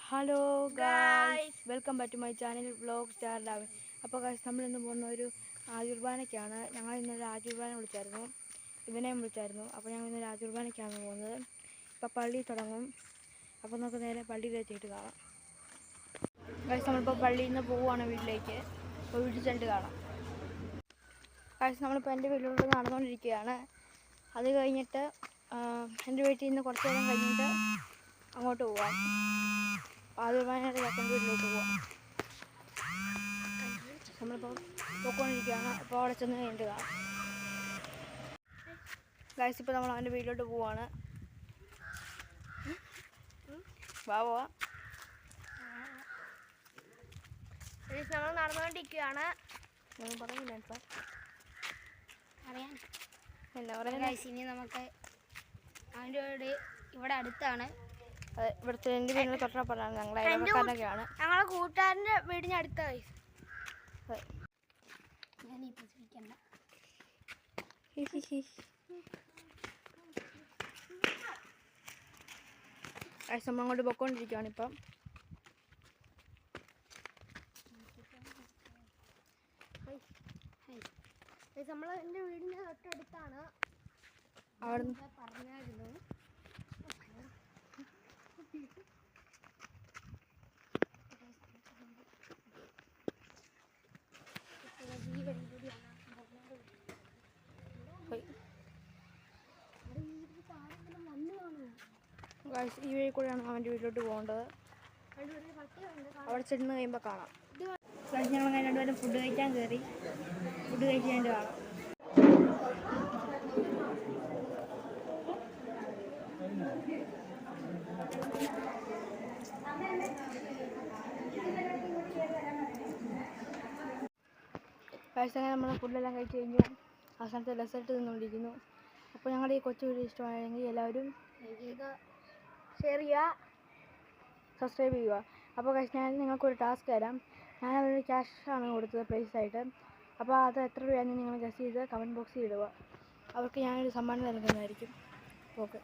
Hello guys, welcome back to my channel vlog star Davin. അപ്പോൾ guys, നമ്മളിന്ന് പോകുന്ന ഒരു ആജുർബാനയ്ക്കാണ്. ഞങ്ങൾ ഇന്നൊരു ആജുർബാന വിളിച്ചായിരുന്നു, ഇവനെയും വിളിച്ചായിരുന്നു. അപ്പോൾ ഞങ്ങൾ ഇന്നൊരു ആജുർബാനയ്ക്കാണ് പോകുന്നത്. ഇപ്പോൾ പള്ളി തുടങ്ങും. അപ്പോൾ നമുക്ക് നേരെ പള്ളിയിൽ എത്തിയിട്ട് കാണാം. ഗായ്സ്, നമ്മളിപ്പോൾ പള്ളിയിൽ നിന്ന് പോവുകയാണ് വീട്ടിലേക്ക്. അപ്പോൾ വീട്ടിൽ ചെന്നിട്ട് കാണാം. ഗായ്സ്, നമ്മളിപ്പോൾ എൻ്റെ വീട്ടിലോട്ട് നടന്നുകൊണ്ടിരിക്കുകയാണ്. അത് കഴിഞ്ഞിട്ട് എൻ്റെ വീട്ടിൽ നിന്ന് കുറച്ച് നേരം കഴിഞ്ഞിട്ട് അങ്ങോട്ട് പോവാം. ആജുർബാനയുടെ ചെക്കൻ്റെ വീട്ടിലോട്ട് പോവാം. നമ്മളിപ്പോൾ പോയിക്കൊണ്ടിരിക്കുകയാണ്. അപ്പോൾ അവിടെ ചെന്ന് കഴിഞ്ഞിട്ട് കാണാം. ഗായ്സ്, ഇപ്പോൾ നമ്മൾ അവൻ്റെ വീട്ടിലോട്ട് പോവാണ്. പോവാ നമ്മൾ നടന്നുകൊണ്ടിരിക്കുകയാണ്. ഒന്നും പറയുന്നില്ല ഇപ്പം. അറിയാൻ എന്താ പറയുക? ഇനി നമുക്ക് അവൻ്റെ വീട് ഇവിടെ അടുത്താണ്. ഇവിടുത്തെ എൻ്റെ വീടിന് തൊട്ടപ്പുറമാണ്. ഞങ്ങൾ അയൽവക്കക്കാരൊക്കെയാണ്. ഞങ്ങളെ കൂട്ടുകാരൻ്റെ വീടിന് അടുത്ത നമ്മൾ അങ്ങോട്ട് പൊക്കോണ്ടിരിക്കുകയാണ് ഇപ്പം. നമ്മൾ എൻ്റെ വീടിന് തൊട്ടടുത്താണ്. അവിടുന്ന് പറഞ്ഞായിരുന്നു. ഈ വഴി കൂടെയാണ് അവൻ്റെ വീട്ടിലോട്ട് പോകേണ്ടത്. അവിടെ ചെന്ന് കഴിയുമ്പോൾ കാണാം. ഞങ്ങൾ അങ്ങനെ രണ്ടുപേരും ഫുഡ് കഴിക്കാൻ കയറി. ഫുഡ് കഴിക്കാണ്ട് കാണാം. കഴിച്ചങ്ങനെ നമ്മൾ ഫുഡെല്ലാം കഴിച്ച് കഴിഞ്ഞു. അവസാനത്തെ ഡെസേർട്ട് നിന്നുകൊണ്ടിരിക്കുന്നു. അപ്പോൾ ഞങ്ങളുടെ ഈ കൊച്ചു വീഡിയോ ഇഷ്ടമായെങ്കിൽ എല്ലാവരും ഷെയർ ചെയ്യുക, സബ്സ്ക്രൈബ് ചെയ്യുക. അപ്പോൾ കഴിച്ച് ഞാൻ നിങ്ങൾക്കൊരു ടാസ്ക് തരാം. ഞാനതൊരു ക്യാഷാണ് കൊടുത്തത് പ്രൈസായിട്ട്. അപ്പോൾ അത് എത്ര രൂപയാണെന്ന് നിങ്ങൾ ഗസ് ചെയ്ത് കമൻറ്റ് ബോക്സിൽ ഇടുക. അവർക്ക് ഞാനൊരു സമ്മാനം നൽകുന്നതായിരിക്കും. ഓക്കെ.